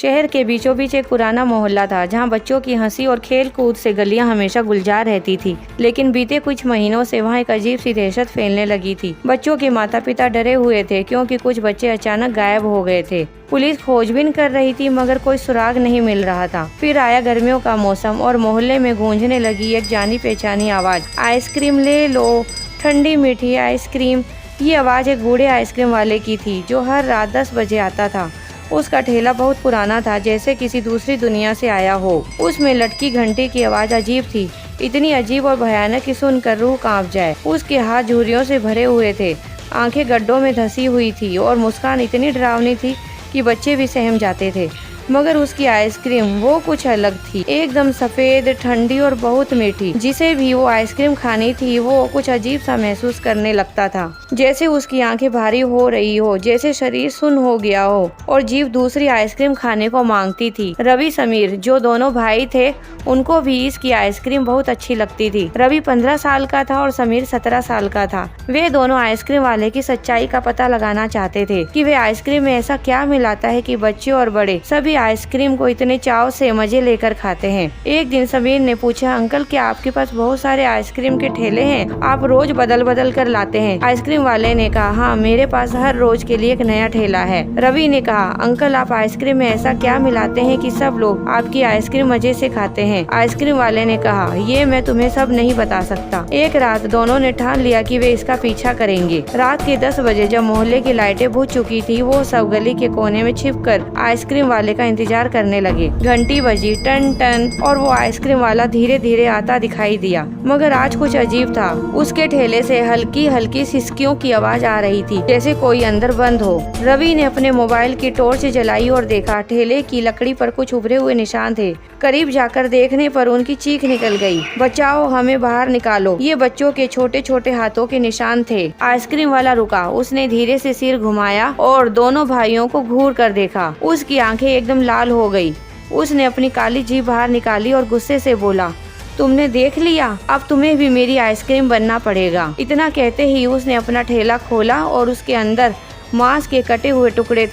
शहर के बीचों बीच एक पुराना मोहल्ला था जहां बच्चों की हंसी और खेल कूद से गलियां हमेशा गुलजार रहती थी। लेकिन बीते कुछ महीनों से वहां एक अजीब सी दहशत फैलने लगी थी। बच्चों के माता पिता डरे हुए थे क्योंकि कुछ बच्चे अचानक गायब हो गए थे। पुलिस खोजबीन कर रही थी मगर कोई सुराग नहीं मिल रहा था। फिर आया गर्मियों का मौसम और मोहल्ले में गूंजने लगी एक जानी पहचानी आवाज, आइसक्रीम ले लो, ठंडी मीठी आइसक्रीम। ये आवाज एक बूढ़े आइसक्रीम वाले की थी जो हर रात 10 बजे आता था। उसका ठेला बहुत पुराना था, जैसे किसी दूसरी दुनिया से आया हो। उसमें लटकी घंटी की आवाज अजीब थी, इतनी अजीब और भयानक कि सुनकर रूह कांप जाए। उसके हाथ झुर्रियों से भरे हुए थे, आंखें गड्ढों में धंसी हुई थी और मुस्कान इतनी डरावनी थी कि बच्चे भी सहम जाते थे। मगर उसकी आइसक्रीम वो कुछ अलग थी, एकदम सफेद, ठंडी और बहुत मीठी। जिसे भी वो आइसक्रीम खानी थी वो कुछ अजीब सा महसूस करने लगता था, जैसे उसकी आंखें भारी हो रही हो, जैसे शरीर सुन्न हो गया हो और जीभ दूसरी आइसक्रीम खाने को मांगती थी। रवि समीर जो दोनों भाई थे, उनको भी इसकी आइसक्रीम बहुत अच्छी लगती थी। रवि 15 साल का था और समीर 17 साल का था। वे दोनों आइसक्रीम वाले की सच्चाई का पता लगाना चाहते थे कि वे आइसक्रीम में ऐसा क्या मिलाता है कि बच्चे और बड़े सभी आइसक्रीम को इतने चाव से मजे लेकर खाते हैं। एक दिन समीर ने पूछा, अंकल क्या आपके पास बहुत सारे आइसक्रीम के ठेले हैं? आप रोज बदल बदल कर लाते हैं? आइसक्रीम वाले ने कहा, हाँ मेरे पास हर रोज के लिए एक नया ठेला है। रवि ने कहा, अंकल आप आइसक्रीम में ऐसा क्या मिलाते हैं कि सब लोग आपकी आइसक्रीम मजे से खाते हैं? आइसक्रीम वाले ने कहा, ये मैं तुम्हें सब नहीं बता सकता। एक रात दोनों ने ठान लिया कि वे इसका पीछा करेंगे। रात के 10 बजे जब मोहल्ले की लाइटें बुझ चुकी थी, वो सब गली के कोने में छिपकर आइसक्रीम वाले का इंतजार करने लगे। घंटी बजी, टन टन, और वो आइसक्रीम वाला धीरे धीरे आता दिखाई दिया। मगर आज कुछ अजीब था। उसके ठेले से हल्की हल्की सिसकियों की आवाज आ रही थी, जैसे कोई अंदर बंद हो। रवि ने अपने मोबाइल की टॉर्च जलाई और देखा, ठेले की लकड़ी पर कुछ उभरे हुए निशान थे। करीब जाकर देखने पर उनकी चीख निकल गई, बचाओ, हमें बाहर निकालो। ये बच्चों के छोटे छोटे हाथों के निशान थे। आइसक्रीम वाला रुका, उसने धीरे से सिर घुमाया और दोनों भाइयों को घूर कर देखा। उसकी आंखें एकदम लाल हो गई। उसने अपनी काली जीभ बाहर निकाली और गुस्से से बोला, तुमने देख लिया, अब तुम्हें भी मेरी आइसक्रीम बनना पड़ेगा। इतना कहते ही उसने अपना ठेला खोला और उसके अंदर मांस के कटे हुए टुकड़े